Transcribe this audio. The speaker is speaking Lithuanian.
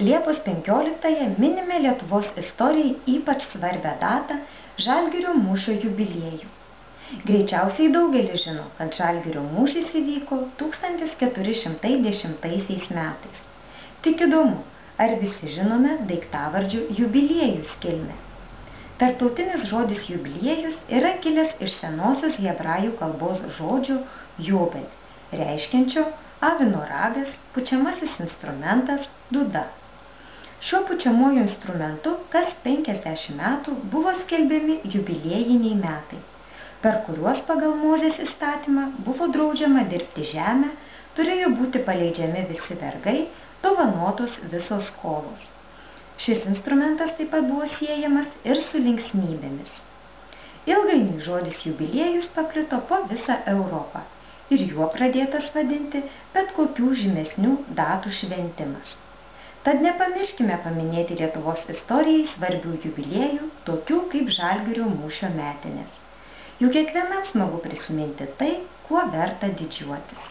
Liepos 15-ąją minime Lietuvos istorijai ypač svarbią datą – Žalgirio mūšio jubiliejų. Greičiausiai daugelis žino, kad Žalgirio mūšis įvyko 1410 metais. Tik įdomu, ar visi žinome daiktavardžių jubiliejus kilmę. Tarptautinis žodis jubiliejus yra kilęs iš senosios hebrajų kalbos žodžio jobel, reiškiančio avino ragas, pučiamasis instrumentas, dūda. Šiuo pučiamuoju instrumentu kas 50 metų buvo skelbiami jubiliejiniai metai, per kuriuos pagal Mozės įstatymą buvo draudžiama dirbti žemę, turėjo būti paleidžiami visi vergai, dovanotos visos skolos. Šis instrumentas taip pat buvo siejamas ir su linksmybėmis. Ilgainiui žodis jubiliejus paplito po visą Europą ir juo pradėtas vadinti bet kokių žymesnių datų šventimas. Tad nepamirškime paminėti Lietuvos istorijai svarbių jubiliejų, tokių kaip Žalgirio mūšio metinės. Juk kiekvienam smagu prisiminti tai, kuo verta didžiuotis.